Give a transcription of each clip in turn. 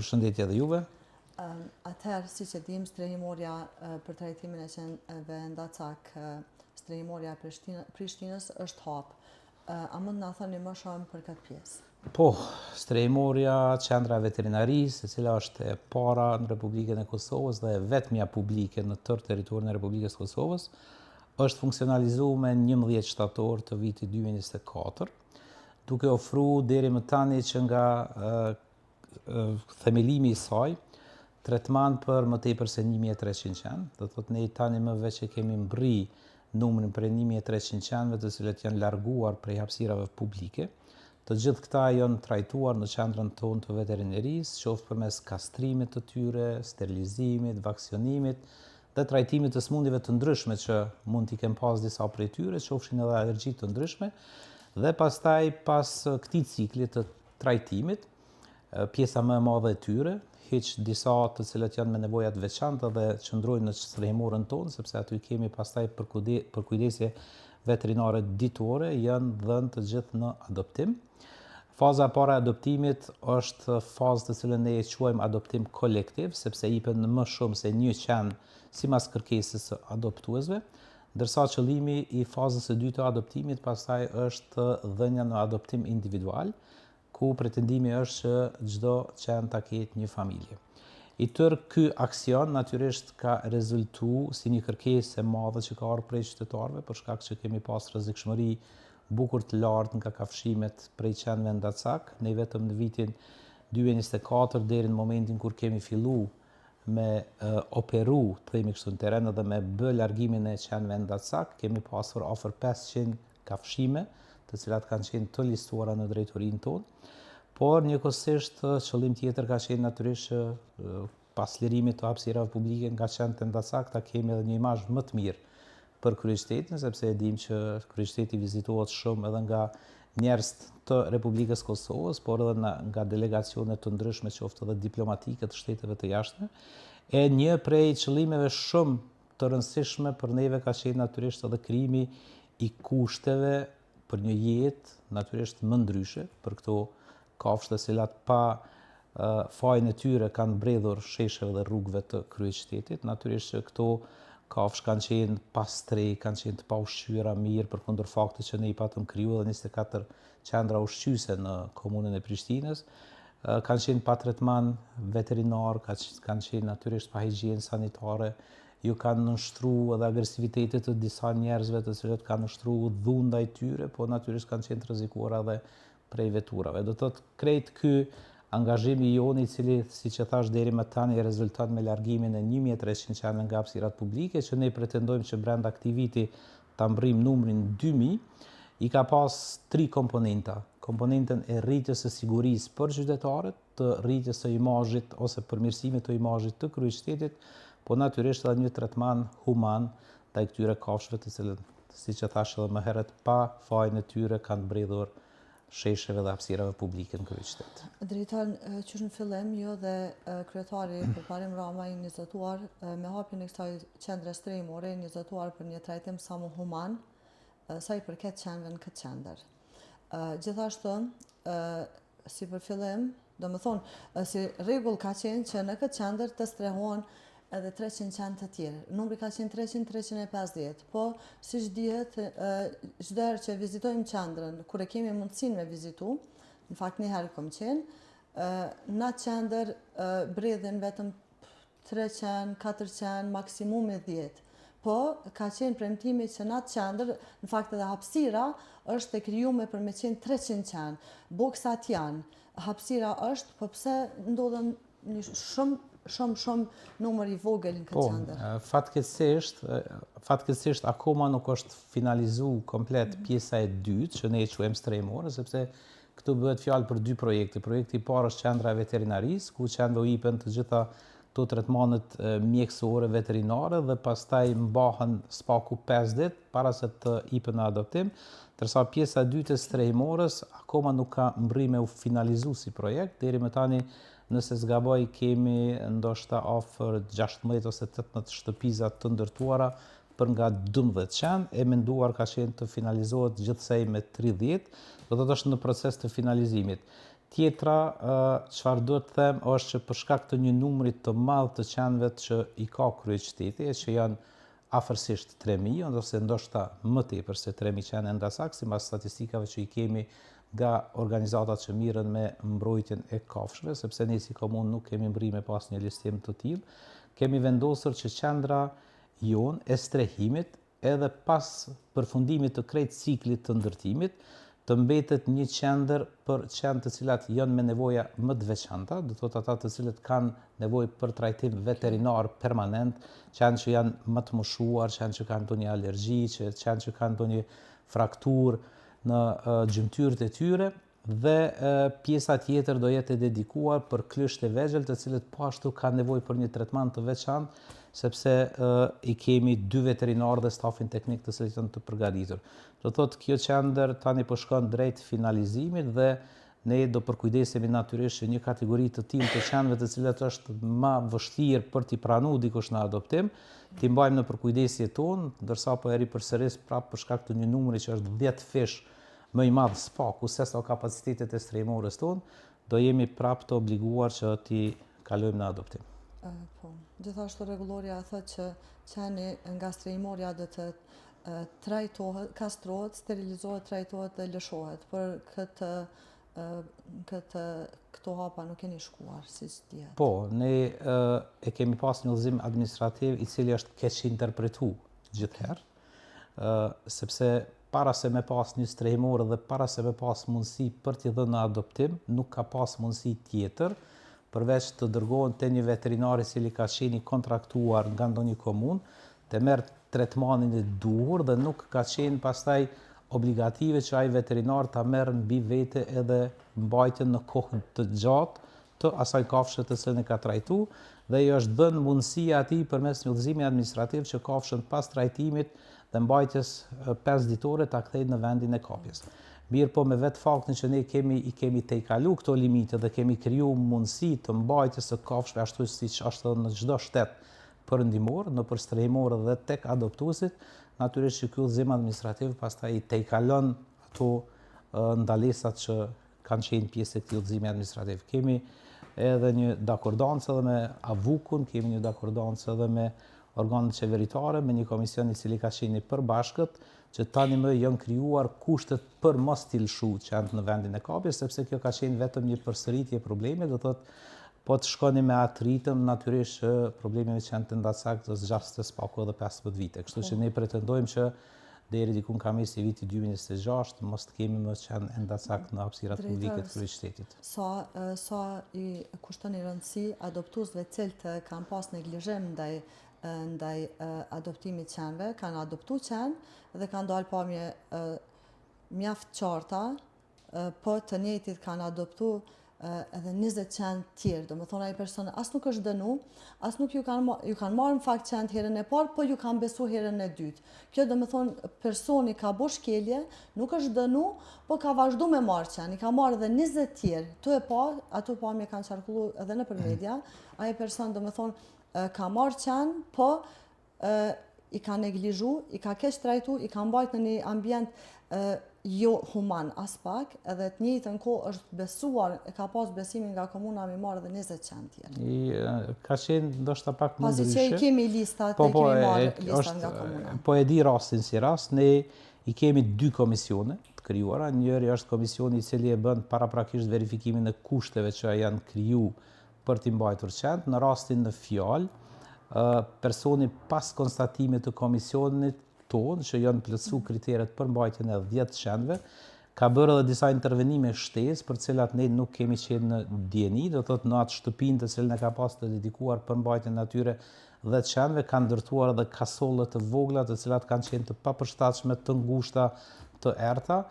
Përshëndetje dhe juve. Atëherë, siç e dim, strehimorja për trajtimin e qenëve ndacak, strehimorja e Prishtinës është hap. A mund na thoni më shumë për këtë pjesë? Po, strehimorja qendra e veterinarisë, e cila është e para në Republikën e Kosovës dhe e vetmja publike në tërë territorin e Republikës së Kosovës, është funksionalizuar me 11 shtator të vitit 2024, duke ofruar deri më tani që nga themelimi i saj tretman për më tepër se 1300 qenë. Do thotë ne tani më veç e kemi mbri numrin për 1300 qenëve të cilët janë larguar prej hapësirave publike. Të gjithë këta janë trajtuar në qendrën tonë të veterinarisë, qoftë përmes kastrimit të tyre, sterilizimit, vaksinimit dhe trajtimit të smundjeve të ndryshme që mund t'i kem pas disa prej tyre, qofshin edhe alergji të ndryshme, dhe pastaj pas këtij cikli të trajtimit, pjesa më e madhe e tyre, hiq disa të cilët janë me nevoja të veçanta dhe qëndrojnë në strehimorën tonë, sepse aty kemi pastaj për kujdesje veterinare ditore, janë dhënë të gjithë në adoptim. Faza e parë e adoptimit është fazë të cilën ne e quajmë adoptim kolektiv, sepse ipen më shumë se një qen sipas kërkesës së adoptuesve, ndërsa qëllimi i fazës së dytë të adoptimit pastaj është dhënia në adoptim individual, ku pretendimi është që çdo qen ta ketë një familje. I tërë ky aksion natyrisht ka rezultuar si një kërkesë e madhe që ka ardhur prej qytetarëve, për shkak që kemi pas rrezikshmëri bukur të lartë nga kafshimet prej qenëve ndacak. Ne vetëm në vitin 2024 deri në momentin kur kemi fillu me operu, të themi kështu në teren dhe me bë largimin e qenëve ndacak, kemi pasur afër 500 kafshime, të cilat kanë qenë të listuara në drejtorinë tonë. Por njëkohësisht qëllim tjetër ka qenë natyrisht që pas lirimit të hapësirave publike nga qenët e ndacak ta kemi edhe një imazh më të mirë për kryeqytetin, sepse e dim që kryeqyteti vizitohet shumë edhe nga njerëz të Republikës Kosovës, por edhe nga delegacione të ndryshme, qoftë edhe diplomatike të shteteve të jashtme. E një prej qëllimeve shumë të rëndësishme për neve ka qenë natyrisht edhe krijimi i kushteve për një jetë natyrisht më ndryshe për këto kafshë të cilat pa fajin e tyre kanë mbredhur shesheve dhe rrugëve të kryeqytetit. Natyrisht që këto kafshë kanë qenë pastre, kanë qenë të paushqyera mirë, përkundër faktit që ne i patëm kriju edhe 24 qendra ushqyese në komunën e Prishtinës, kanë qenë pa tretman veterinar, kanë qenë natyrisht pa higjienë sanitare, ju kanë nështruar edhe agresivitetet të disa njerëzve të cilët kanë nështruar dhunë ndaj tyre, po natyrisht kanë qenë të rrezikuara edhe prej veturave. Do të thotë krejt ky angazhimi joni, i cili, siç e thash deri më tani, rezulton me largimin e 1300 qenëve nga hapësirat publike, që ne pretendojmë që brenda këtij viti ta mbrim numrin 2000, i ka pas 3 komponenta. Komponentën e rritjes së sigurisë për qytetarët, të rritjes së imazhit ose përmirësimit të imazhit të kryeqytetit, po natyrisht edhe një tretman human ndaj këtyre kafshëve të cilët, siç e thash edhe më herët, pa fajin e tyre kanë mbredhur shesheve dhe hapësirave publike në kryeqytet. Drejtor, qysh në fillim, ju dhe kryetari Përparim Rama i njëzëtuar me hapjen e kësaj qendre strehimore, njëzëtuar për një trajtim sa më human, sa i përket qenëve në këtë qendër. Gjithashtu, si për fillim, do më thonë, si rregull ka qenë që në këtë qendër të strehohen edhe 300 qenë të tjerë. Numri ka qenë 300-350, po siç dihet, çdo herë që vizitojmë qendrën, kur e kemi mundësinë me vizitu, në fakt një herë kom qenë, në atë qendër bredhen vetëm 3 qenë, 4 qenë, maksimumi 10. Po ka qenë premtimi që në atë qendër, në fakt edhe hapësira është e krijuar për me qenë 300 qenë. Boksat janë, hapësira është, po pse ndodhen shumë numër i vogël në këtë qendër? Fatkeqësisht akoma nuk është finalizuar komplet pjesa e dytë, që ne e quajmë strehimore, sepse këtu bëhet fjalë për 2 projekte. Projekti i parë është qendra e veterinarisë, ku qenëve u jipen të gjitha to tretmanet mjekësore veterinare dhe pastaj mbahen spaku 5 ditë para se të jipen në adoptim, ndërsa pjesa e dytë e strehimores akoma nuk ka mbrime u finalizu si projekt. Deri më tani, nëse zgaboj, kemi ndoshta afër 16 ose 18 shtëpiza të ndërtuara për nga 12 qenë, e menduar ka qenë të finalizohet gjithsej me 30, do të është në proces të finalizimit. Tjetra, çfarë duhet të them, është që për shkak të një numri të madh të qenëve që i ka kryeqyteti, që janë afërsisht 3.000, ose ndoshta më tepër se 3.000 qenë ndasak, sipas statistikave që i kemi nga organizatat që mirën me mbrojtjen e kafshëve, sepse ne si komunë nuk kemi mbri me pas një listim të tillë, kemi vendosur që qendra jonë e strehimit, edhe pas përfundimit të krejt ciklit të ndërtimit, të mbetet një qendër për qenë të cilat janë me nevoja më të veçanta, do të thotë ata të cilët kanë nevojë për trajtim veterinar permanent, qenë që janë më të moshuar, qenë që kanë ndonjë alergji, qenë që kanë ndonjë frakturë në gjymtyrët e tyre, dhe pjesa tjetër do jetë e dedikuar për klysht e vegjël, të cilët po ashtu kanë nevojë për një tretman të veçantë, sepse i kemi 2 veterinarë dhe stafin teknik të cilët janë të përgatitur. Do thotë kjo qendër tani po shkon drejt finalizimit dhe ne do përkujdesemi natyrisht që një kategori të tillë të qenëve të cilat është më vështirë për t'i pranuar dikush në adoptim, t'i mbajmë në përkujdesje tonë, ndërsa po e ripërsëris prapë për shkak të një numri që është 10 fish më i madh spaku se sa kapacitetet e strehimorës tonë, do jemi prapë të obliguar që t'i kalojmë në adoptim. Po, gjithashtu rregullorja thotë që qeni nga strehimorja do të trajtohet, kastrohet, sterilizohet, trajtohet dhe lëshohet. Për këto hapa nuk keni shkuar, si dihet. Po, ne e kemi pas një udhëzim administrativ i cili është keq interpretu gjithherë, sepse para se me pas një strehimor dhe para se me pas mundësi për t'i dhënë në adoptim, nuk ka pas mundësi tjetër, përveç të dërgohen te një veterinar i cili ka qenë i kontraktuar nga ndonjë komunë, të merr tretmanin e duhur dhe nuk ka qenë pastaj obligative që ai veterinar ta merr mbi vete edhe mbajtjen në kohë të gjatë të asaj kafshë të cilën e ka trajtuar, dhe i është dhënë mundësia atij përmes një udhëzimi administrativ që kafshën pas trajtimit dhe mbajtjes 5 ditore ta kthejë në vendin e kapjes. Mirë po me vetë faktin që ne i kemi tejkalu këto limite dhe kemi kriju mundësi të mbajtjes së kafshëve ashtu siç është në çdo shtet perëndimor, në për strehimor dhe tek adoptuesit, natyrisht që ky udhëzim administrativ pastaj i tejkalon ato ndalesat që kanë qenë pjesë e këtij udhëzimi administrativ. Kemi edhe një dakordancë edhe me avukun, kemi një dakordancë edhe me organet qeveritare, me një komision i cili ka qenë i përbashkët, që tani më janë krijuar kushtet për mos t'i lëshu qenë në vendin e kapjes, sepse kjo ka qenë vetëm një përsëritje e problemit, do thotë po të shkoni me atë ritëm, natyrisht që problemi me qenë të ndasak do zgjasë spaku edhe 15 vite. Kështu që ne pretendojmë që deri diku në kamis i viti 2026 mos të kemi më qenë e ndasak në hapësirat publike të kryeqytetit. Sa i kushton i rëndësi adoptuesve të cilët kanë pas neglizhim ndaj adoptimit qenëve, kanë adoptu qenë dhe kanë dalë pamje mjaft qarta, po të njëjtit kanë adoptu edhe 20 qenë tjerë. Do më thonë ai person as nuk është dënu, as nuk ju kanë marrë në fakt qenë herën e parë, po ju kanë besu herën e dytë. Kjo do më thonë personi ka bo shkelje, nuk është dënu, po ka vazhdu me marrë qenë, i ka marrë edhe 20 tjerë. Ato pamje kanë qarkullu edhe në për media, ai person do më thonë ka marrë qenë, po i ka neglizhu, i ka keq trajtu, i ka mbajt në një ambient jo human as pak, edhe të njëjtën kohë është besuar, ka pas besimin nga komuna me marrë edhe 20 qenë tjerë. Ka qenë ndoshta pak më ndryshe. Pasi që i kemi listat, kemi marrë listat nga komuna. Po e di rastin si rast, ne i kemi 2 komisione të krijuara. Njëri është komisioni i cili e bën paraprakisht verifikimin e kushteve që janë kriju për t'i mbajtur qenë. Në rastin në fjalë, personi pas konstatimit të komisionit tonë, që janë plotësu kriteret për mbajtjen e 10 qenëve, ka bërë edhe disa intervenime shtesë për cilat ne nuk kemi qenë në dieni, do thotë në atë shtëpinë të cilën e ka pas të dedikuar për mbajtjen e atyre 10 qenëve, kanë ndërtuar edhe kasolle të vogla të cilat kanë qenë të papërshtatshme, të ngushta, të errta,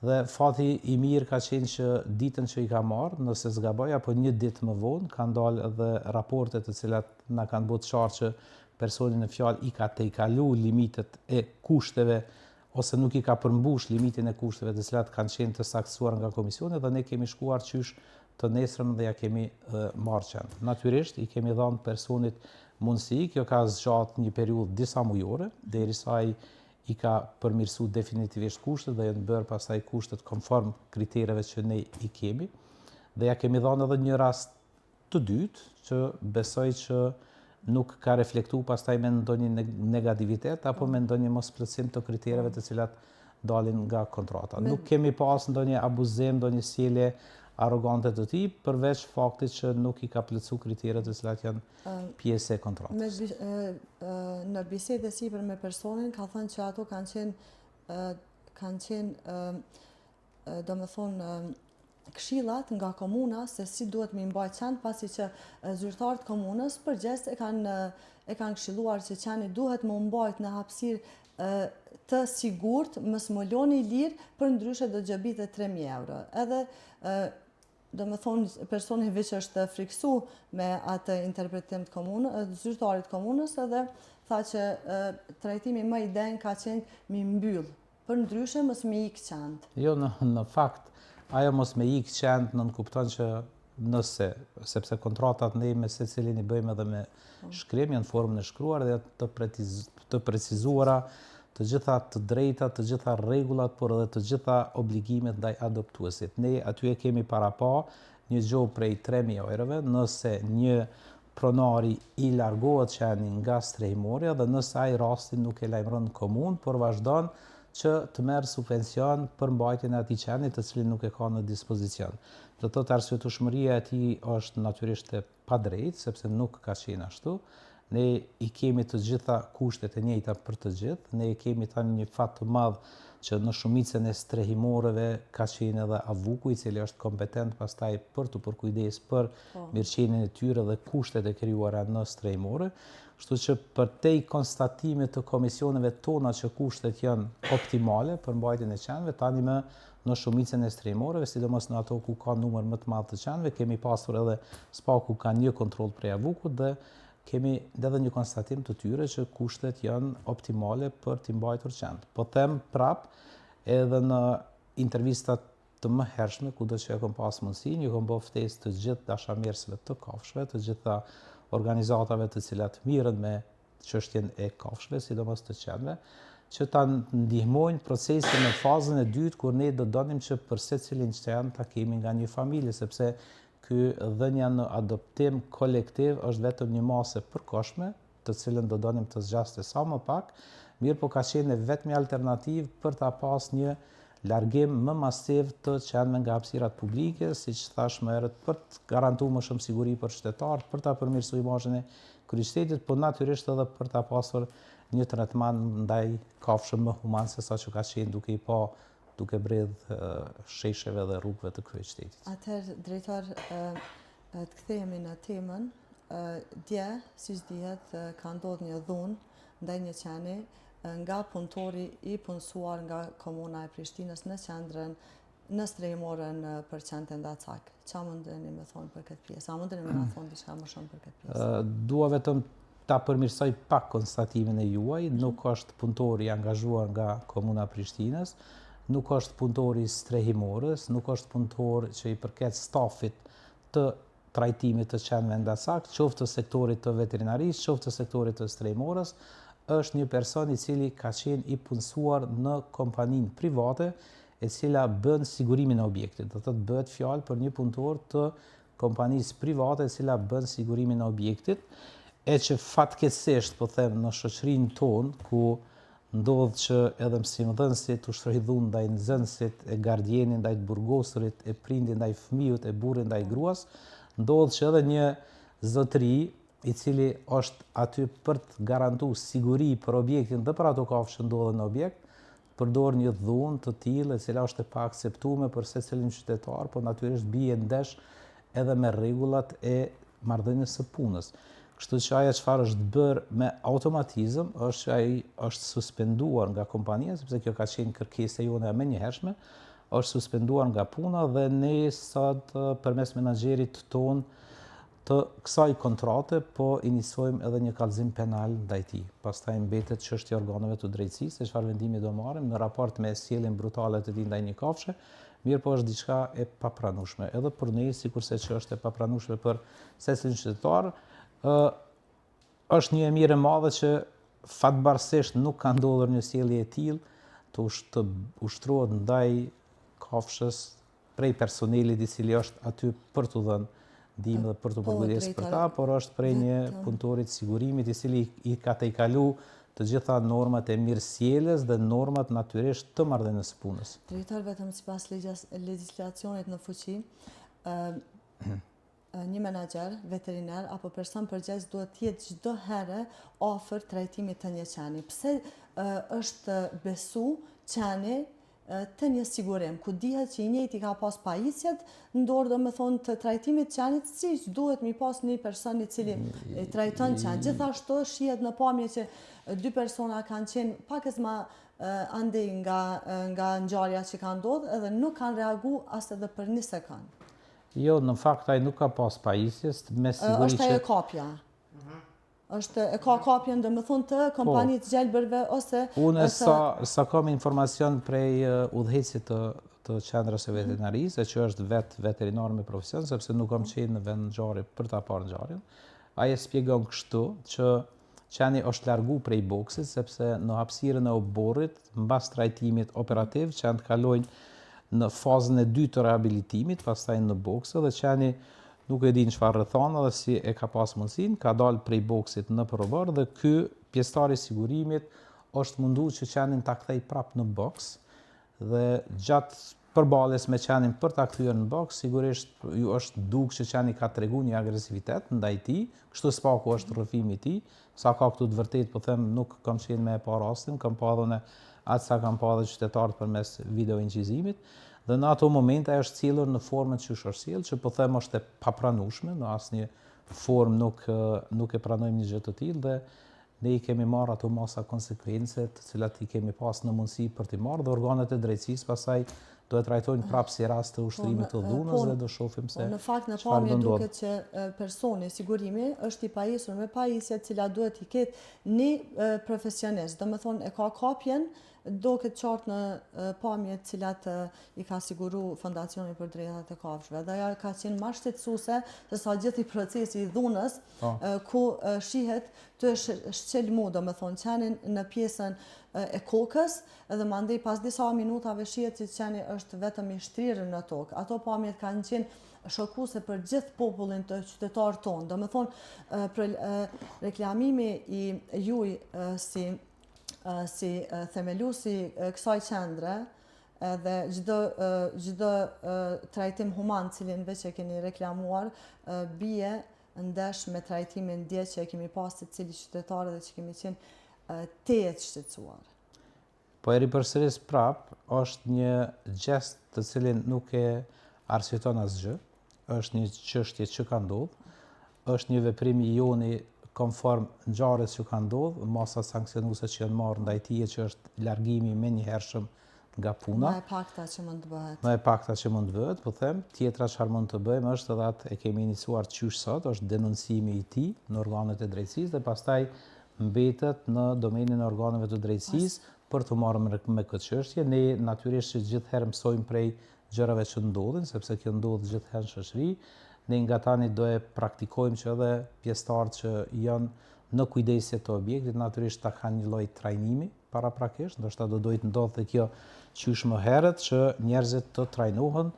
dhe fati i mirë ka qenë që ditën që i ka marrë, nëse zgaboj, apo një ditë më vonë, kanë dalë edhe raporte të cilat na kanë bërë qartë që personi në fjalë i ka tejkalu limitet e kushteve ose nuk i ka përmbush limitin e kushteve të cilat kanë qenë të saktësuar nga komisioni, dhe ne kemi shkuar qysh të nesërm dhe ja kemi marrë qenë. Natyrisht i kemi dhënë personit mundësi, kjo ka zgjatë një periudhë disa mujore, derisa ai i ka përmirësu definitivisht kushtet dhe janë bërë pastaj kushtet konform kritereve që ne i kemi. Dhe ja kemi dhënë edhe një rast të dytë që besoj që nuk ka reflektu pastaj me ndonjë negativitet apo me ndonjë mosplotësim të kritereve të cilat dalin nga kontrata. Nuk kemi pas ndonjë abuzim, ndonjë sjellje arrogante të tij, përveç faktit që nuk i ka plotësu kriteret të cilat janë pjesë e kontratës. Në bisedë sipër me personin ka thënë që ato kanë qenë domethënë këshillat nga komuna se si duhet me mbajt qenë, pasi që zyrtarët komunës përgjithësisht e kanë këshilluar që qeni duhet me mbajt në hapësirë të sigurt, mos më loni lirë, për ndryshe do xhabitet 3.000 euro. Edhe domethënë personi veç është friksu me atë interpretim të zyrtarit komunës, edhe tha që trajtimi më i denj ka qenë mi mbyll, për ndryshe mos me ik qend. Jo, në fakt, ajo mos me ik qend nënkupton që nëse, sepse kontratat ne me secilin i bëjmë edhe me shkrim, janë formën e shkruar dhe të precizuara të gjitha të drejtat, të gjitha rregullat, por edhe të gjitha obligimet ndaj adoptuesit. Ne aty e kemi para pa një gjob prej 3.000 eurove, nëse një pronari i largohet qeni nga strehimorja dhe nëse ai rastin nuk e lajmëron komunë, por vazhdon që të merr subvencion për mbajtjen e atij qeni të cilin nuk e ka në dispozicion. Do të thotë arsyetueshmëria e tij është natyrisht e padrejtë, sepse nuk ka qenë ashtu. Ne i kemi të gjitha kushtet e njëjta për të gjithë, ne i kemi tani një fat të madh që në shumicën e strehimoreve ka qenë edhe avuku i cili është kompetent pastaj për të përkujdes për mirëqenien e tyre dhe kushtet e krijuara në strehimore. Kështu që për te konstatimit të komisioneve tona që kushtet janë optimale për mbajtjen e qenëve, tani në shumicën e strehimoreve, sidomos në ato ku ka numër më të madh të qenëve, kemi pasur edhe spaku ka një kontroll prej avukut dhe kemi edhe një konstatim të tyre që kushtet janë optimale për t'i mbajtur qend. Po them prap, edhe në intervistat të mëhershme, kudo që e kam pas mundësinë, ju kam bërë ftesë të gjithë dashamirësve të kafshëve, të gjitha organizatave të cilat mirën me çështjen e kafshëve, sidomos të qenëve, që ta ndihmojnë procesin në fazën e dytë, kur ne do donim që për secilin qen ta kemi nga një familje, sepse ky dhënia në adoptim kolektiv është vetëm një masë e përkohshme, të cilën do donim të zgjaste sa më pak, mirë po ka qenë vetëm alternativë për ta pas një largim më masiv të qenëve nga hapësirat publike, siç thash më herët, për të garantuar më shumë siguri për qytetarët, për ta përmirësuar imazhin e kryeqytetit, po natyrisht edhe për ta pasur një trajtament ndaj kafshëve më human se sa që ka qenë duke bredh shesheve dhe rrugëve të kryeqytetit. Atëherë, drejtor, të kthehemi në temën. Dje, siç dihet, ka ndodhur një dhunë ndaj një qeni nga punëtori i punësuar nga komuna e Prishtinës në qendrën në strehimorën për qentë Ndacak. Ç'a mundeni me thonë për këtë pjesë? A mundeni me na thonë diçka më shumë për këtë pjesë? Dua vetëm ta përmirësoj pak konstatimin e juaj, nuk është punëtori i angazhuar nga komuna e Prishtinës, nuk është punëtori i strehimorës, nuk është punëtor që i përket stafit të trajtimit të qenëve Ndacak, qoftë të sektorit të veterinarisë, qoftë të sektorit të strehimorës, është një person i cili ka qenë i punësuar në kompaninë private e cila bën sigurimin e objektit. Do thotë bëhet fjalë për një punëtor të kompanisë private e cila bën sigurimin e objektit, e që fatkeqësisht po them në shoqërinë tonë ku ndodh që edhe mësimdhënësit ushtrojnë dhunë ndaj nxënësit, e gardienit ndaj burgosurit, e prindit ndaj fëmijët, e burrit ndaj gruas, ndodh që edhe një zotëri i cili është aty për të garantuar siguri për objektin dhe për ato kafshë që ndodhen në objekt, përdor një dhunë të tillë e cila është e paakceptuar për secilin qytetar, por natyrisht bie ndesh edhe me rregullat e marrëdhënies së punës. Kështu që ajo çfarë është bërë me automatizëm është që ai është suspenduar nga kompania, sepse kjo ka qenë kërkesa jone e menjëhershme, është suspenduar nga puna dhe ne sot përmes menaxherit ton të kësaj kontrate po inisojmë edhe një kallëzim penal ndaj tij. Pastaj mbetet çështja e organeve të drejtësisë, se çfarë vendimi do marrim në raport me sjelljen brutale të tij ndaj një kafshë, mirë po është diçka e papranueshme edhe për ne, sikurse që është e papranueshme për secilin qytetar. Është një e mirë e madhe që fatbarësisht nuk ka ndodhur një sjellje e tillë të ushtrohet ndaj kafshës prej personelit i cili është aty për të dhënë ndihmë dhe për të përkujdesur për ta, por është prej një punëtorit sigurimit i cili i ka tejkalu të gjitha normat e mirësjelljes dhe normat natyrisht të marrëdhënies së punës. Drejtor, vetëm sipas legjislacionit në fuqi, një menaxher veterinar apo person përgjegjës duhet të jetë çdo herë afër trajtimit të një qeni. Pse është besu qeni të një sigurim, ku dihet që i njëjti ka pas pajisjet në dorë, domethënë të trajtimit të qenit, siç duhet mi pas një person i cili e trajton qenin. Gjithashtu shihet në pamje që dy persona kanë qenë pakës më andej nga ngjarja që ka ndodhur edhe nuk kanë reagu as edhe për një sekond. Jo, në fakt ai nuk ka pas pajisjes, me siguri është ajo kopja. Është e ka kopjen domethënë të kompanitë gjelbërve ose unë sa kam informacion prej udhëheqësit të qendrës së veterinarisë, që është veterinar me profesion, sepse nuk kam qenë në vend ngjarje për ta parë ngjarjen. Ai e shpjegon kështu që qeni është largu prej boksit sepse në hapësirën e oborrit, mbas trajtimit operativ, qenë kalojnë në fazën e dytë të rehabilitimit, pastaj në boksë dhe qeni nuk e din çfarë rrethana dhe si e ka pas mundësinë, ka dalë prej boksit në përobor dhe ky pjesëtari i sigurimit është munduar që qenin ta kthej prapë në boks dhe gjatë përballjes me qenin për ta kthyer në boks, sigurisht ju është duk që qeni ka tregu një agresivitet ndaj tij, kështu s'paku është rrëfimi i tij, sa ka këtu të vërtet, po them nuk kam qenë me e pa rastin, kam pa edhe atë sa kam pa edhe qytetarët përmes video inqizimit. Dhe në ato momente ajo është cilur në formën që është sjell, që po them është e papranueshme, në asnjë formë nuk e pranojmë një gjë të tillë dhe ne i kemi marrë ato masa konsekvence të cilat i kemi pas në mundësi për t'i marrë dhe organet e drejtësisë pastaj do e trajtojnë prapë si rast të ushtrimit të dhunës dhe do shohim se në fakt në pamje duket që personi sigurimi është i pajisur me pajisje të cilat duhet i ketë një profesionist, domethënë e ka kopjen duket qartë në pamjet të cilat i ka siguru Fondacioni për Drejtat e Kafshëve. Dhe ajo ka qenë më shqetësuese se sa gjithë i procesi i dhunës, ku shihet të shqelmu, domethënë qenin në pjesën e kokës, edhe mandej pas disa minutave shihet që qeni është vetëm i shtrirë në tokë. Ato pamjet kanë qenë shokuese për gjithë popullin të qytetarët tonë. Domethënë për reklamimi i juaj si themeluesi kësaj qendre dhe çdo trajtim human cilin veç e keni reklamuar bie ndesh me trajtimin dje që e kemi pas të cili qytetarë dhe që kemi qenë tejet shqetësuar. Po e ripërsëris prap, është një gjest të cilin nuk e arsyeton asgjë, është një çështje që ka ndodhur, është një veprim i joni konform ngjarjes që ka ndodhur, masa sanksionuese që janë marrë ndaj tij që është largimi menjëhershëm nga puna. Më e pakta që mund të bëhet. Më e pakta që mund të bëhet, po them, tjetra çfarë mund të bëjmë është edhe atë e kemi iniciuar qysh sot, është denoncimi i tij në organet e drejtësisë dhe pastaj mbetet në domenin e organeve të drejtësisë për të marrë me këtë çështje. Ne natyrisht që gjithherë mësojmë prej gjërave që ndodhin, sepse kjo ndodh gjithherë në shoqëri. Ne nga tani do e praktikojmë që edhe pjesëtarët që janë në kujdesje të objektit natyrisht ta kanë një lloj trajnimi paraprakisht, ndoshta do të ndodhte kjo qysh më herët që njerëzit të trajnohen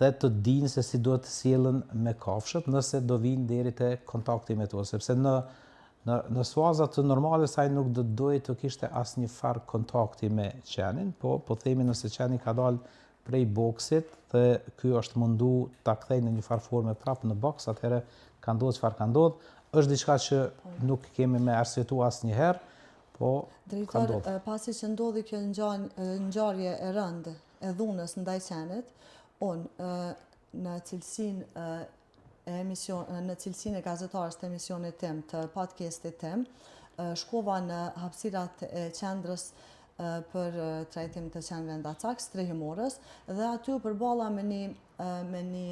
dhe të dinë se si duhet të sjellen me kafshët nëse do vinë deri te kontakti me to, sepse në faza të normale saj nuk do dojë të kishte asnjë farë kontakti me qenin, po themi nëse qeni ka dalë prej boksit dhe ky është mundu ta kthejë në një farë forme prapë në boks, atëherë ka ndodhur çfarë ka ndodhur, është diçka që nuk kemi me arsyetuar asnjëherë, po ka ndodhur. Pasi që ndodhi kjo ngjarje e rëndë e dhunës ndaj qenit, unë në cilësinë e gazetarës të emisionit tim, të podcastit tim, shkova në hapësirat e qendrës për trajtim të qenëve ndacak, strehimorës, dhe aty u përballa me një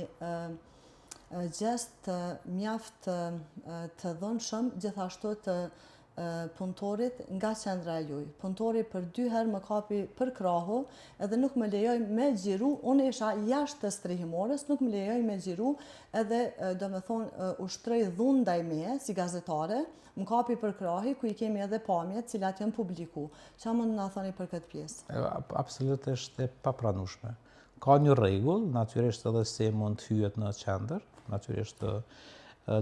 gjest mjaft të dhunshëm, gjithashtu të punëtorit nga qendra e juaj. Punëtori për 2 herë më kapi për krahu edhe nuk më lejoj me xhiru, unë isha jashtë të strehimorës, nuk më lejoj me xhiru edhe domethënë ushtroi dhunë ndaj meje si gazetare, më kapi për krahi ku i kemi edhe pamjet cilat janë publiku. Çfarë mund na thoni për këtë pjesë? Absolutisht e papranueshme. ka një rregull, natyrisht edhe se mund të hyet në qendër, natyrisht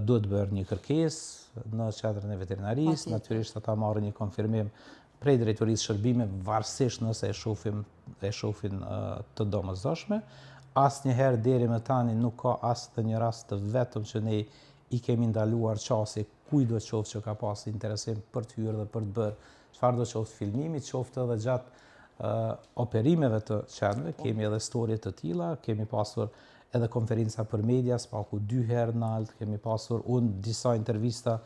duhet bërë një kërkesë në qendrën e veterinarisë, natyrisht ata marrin një konfirmim prej drejtorisë shërbime, varësisht nëse e shohin të domosdoshme. Asnjëherë deri më tani nuk ka asnjë një rast të vetëm që ne i kemi ndaluar qasje kujdo qoftë që ka pas interesim për të hyrë dhe për të bërë çfarëdo qoftë filmimi, qoftë edhe gjatë operimeve të qenëve. Kemi edhe storje të tilla, kemi pasur edhe konferenca për media, spaku 2 herë në altë, kemi pasur disa intervista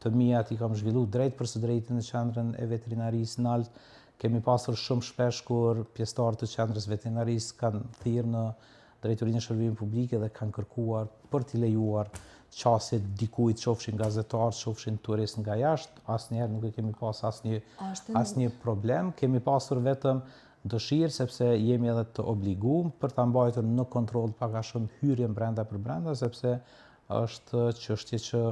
të mia i kam zhvilluar drejt për së drejtën në qendrën e veterinarisë në altë. Kemi pasur shumë shpesh kur pjesëtarët të qendrës veterinarisë kanë thirrë në drejtorinë e shërbimit publike dhe kanë kërkuar për t'i lejuar qasje dikujt, qofshin gazetar, qofshin turist nga jashtë. Asnjëherë nuk e kemi pas asnjë problem. Kemi pasur vetëm dëshirë, sepse jemi edhe të obliguar për ta mbajtur në kontroll pak a shumë hyrjen brenda për brenda, sepse është çështje që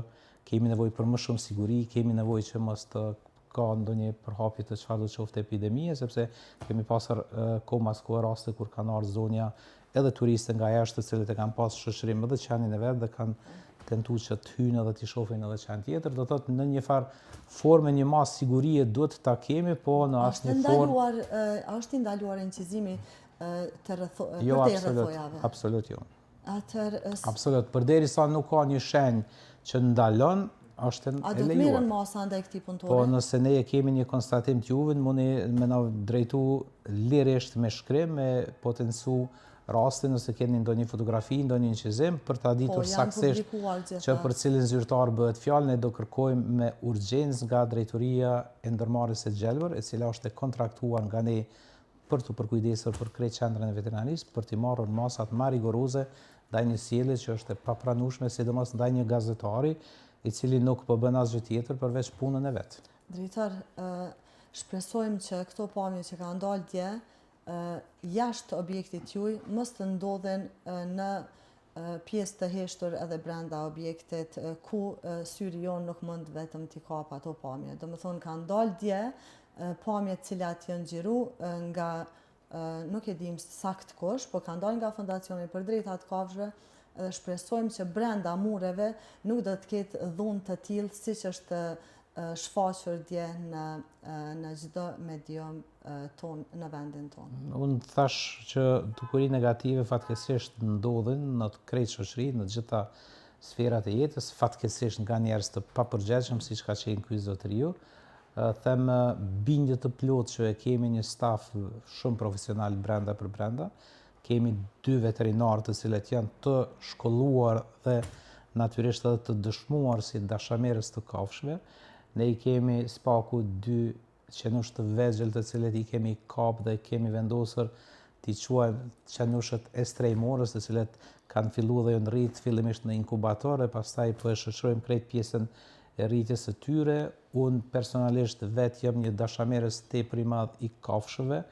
kemi nevojë për më shumë siguri, kemi nevojë që mos të ka ndonjë përhapje të çfarëdo qoftë epidemie, sepse kemi pasur kohë raste kur kanë ardhur zonja edhe turistë nga jashtë, të cilët e kanë pas shoqërim edhe qenin e vet dhe kanë tentuar që të hyjnë edhe të shohin edhe qen tjetër. Do thotë në një farë formë një mas sigurie duhet ta kemi, po në asnjë formë është ndaluar incizimi të rrethojave. Jo, absolut jo. Absolut, përderisa nuk ka një shenjë që ndalon, është e lejuar. A do të merren masa ndaj këtij punëtore? Po nëse ne kemi një konstatim të juve, mundi me na drejtu lirisht me shkrim, me potencu rastin nëse keni ndonjë fotografi, ndonjë incizim, për ta ditur saktësisht që për cilin zyrtar bëhet fjalë, ne do kërkojmë me urgjencë nga drejtoria e ndërmarrjes së gjelbër, e cila është e kontraktuar nga ne për të përkujdesur për krejt qendrën e veterinarisë, për t'i marrur masat më rigoroze ndaj një sjellje që është e papranueshme, sidomos ndaj një gazetari i cili nuk po bën asgjë tjetër përveç punën e vet. Drejtor, shpresojmë që këto pamje që kanë dalë dje jashtë objektit juaj mos të ndodhen në pjesë të heshtur edhe brenda objektit ku syri jon nuk mund vetëm t'i kap ato pamje. Domethënë kanë dalë dje pamje të cilat janë xhiru nga nuk e dim sakt kush, po kanë dalë nga Fondacioni për Drejtat e Kafshëve dhe shpresojmë që brenda mureve nuk do të ketë dhunë të tillë siç është shfaqur dje në çdo medium ton në vendin tonë. Unë thash që dukuri negative fatkeqësisht ndodhin në të krejt shoqërinë, në të gjitha sferat e jetës, fatkeqësisht nga njerëz të papërgjeshëm siç ka qenë ky zotëriu. Them bindje të plotë që e kemi një staf shumë profesional brenda për brenda. Kemi 2 veterinarë të cilët janë të shkolluar dhe natyrisht edhe të dëshmuar si dashamerës të kafshëve. Ne i kemi spaku 2 qenush të vegjël të cilët i kemi kap dhe kemi vendosur t'i quajmë qenushët estrejmorës, të cilët kanë filluar dhe janë rrit fillimisht në inkubator e pastaj po e shoqërojmë krejt pjesën e rritjes së tyre. Unë personalisht vetë jam një dashamerës tepër i madh i kafshëve.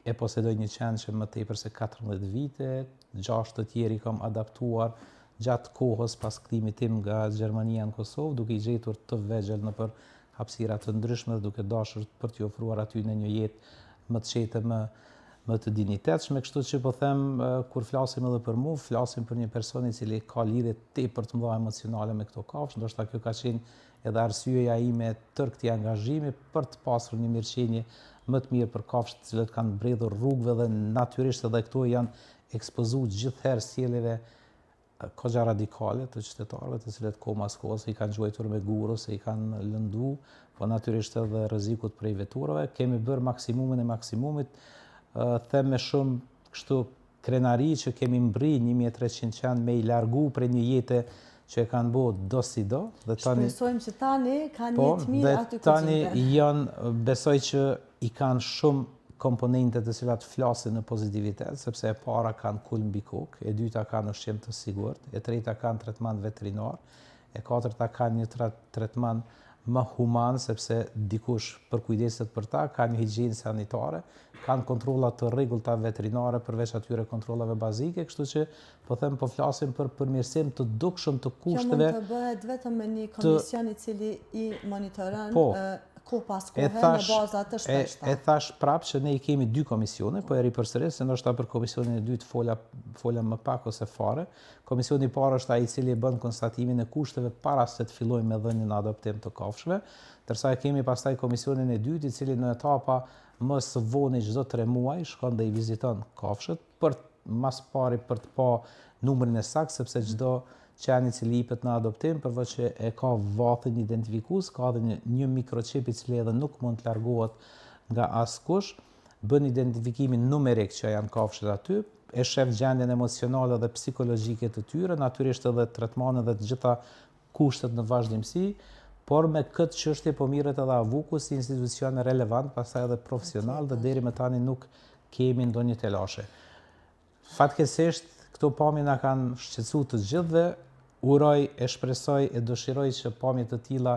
E posedoj një qen që më tepër se 14 vite, 6 të tjerë i kam adaptuar gjatë kohës pas kthimit tim nga Gjermania në Kosovë, duke i gjetur të vegjël nëpër hapësira të ndryshme dhe duke dashur për t'i ofruar atyre një jetë më të qetë, më të dinjitetshme. Kështu që po them, kur flasim edhe për mua, flasim për një person i cili ka lidhje tepër të mëdha emocionale me këto kafshë. Ndoshta kjo ka qenë edhe arsyeja ime tër këtij angazhimi për të pasur një mirëqenie më të mirë për kafshët të cilët kanë mbredhur rrugëve dhe natyrisht edhe këto janë ekspozuar gjithherë sjelljeve kogja radikale të qytetarëve, të cilët komas kohës i kanë gjuajtur me guru, se i kanë lëndu, po natyrisht edhe rrezikut prej veturave. Kemi bërë maksimumin e maksimumit, them me shumë kështu krenari që kemi mbri 1300 qenë me i largu prej një jete që e kanë bërë do si do. Shpresojmë që tani kanë jetë mirë aty ku tani janë, besoj që i kanë shumë komponente të cilat flasin në pozitivitet, sepse e para kanë kul mbi kokë, e dyta kanë ushqim të sigurt, e treta kanë tretman veterinar, e katërta kanë një tretman më human, sepse dikush përkujdeset për ta, kanë një higienë sanitare, kanë kontrolla të rregullta veterinare përveç atyre kontrollave bazike, kështu që po them po flasim për përmirësim të dukshëm të kushteve. Kjo mund të bëhet vetëm me një komision i cili i monitoron kohë pas kohe në baza të shpeshta. E thash prapë që ne I kemi 2 komisione, po e ripërsëris se ndoshta për komisionin e dytë fola më pak ose fare. Komisioni I parë është ai I cili bën konstatimin e kushteve para se të fillojmë me dhënien në adoptim të kafshëve, ndërsa e kemi pastaj komisionin e dytë I cili në etapa më së voni çdo 3 muaj shkon dhe I viziton kafshët për mas pari për të pa numrin e saktë, sepse çdo qen I cili jepet në adoptim, përveç që e ka vathin identifikues, ka edhe një mikrochip I cili edhe nuk mund të largohet nga askush, bën identifikimin numerik që janë kafshët aty, e shef gjendjen emocionale dhe psikologjike të tyre, natyrisht edhe tretmanin dhe të gjitha kushtet në vazhdimsi, por me këtë çështje po mirret edhe avuku si institucion relevant, pastaj edhe profesional dhe deri më tani nuk kemi ndonjë telashe. Fatkeqësisht këto pamje na kanë shqetësuar të gjithëve, uroj e shpresoj e dëshiroj që pamje të tilla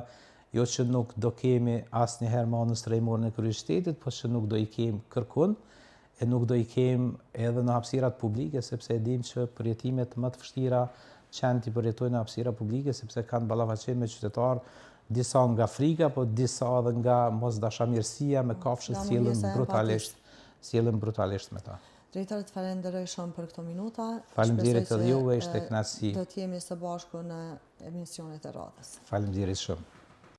jo që nuk do kemi asnjëherë më anës trajmorën e kryeqytetit, por që nuk do I kemi kërkun, e nuk do I kemi edhe në hapësirat publike, sepse e dim që përjetimet më të vështira qenët I përjetojnë në hapësira publike, sepse kanë ballafaqim me qytetarë, disa nga frika, po disa edhe nga mosdashamirësia me kafshët sjellën brutalisht me ta. Drejtore, të falenderoj shumë për këto minuta. Faleminderit edhe juve, ishte kënaqësi. Do të jemi së bashku në emisionet e radhës. Faleminderit shumë.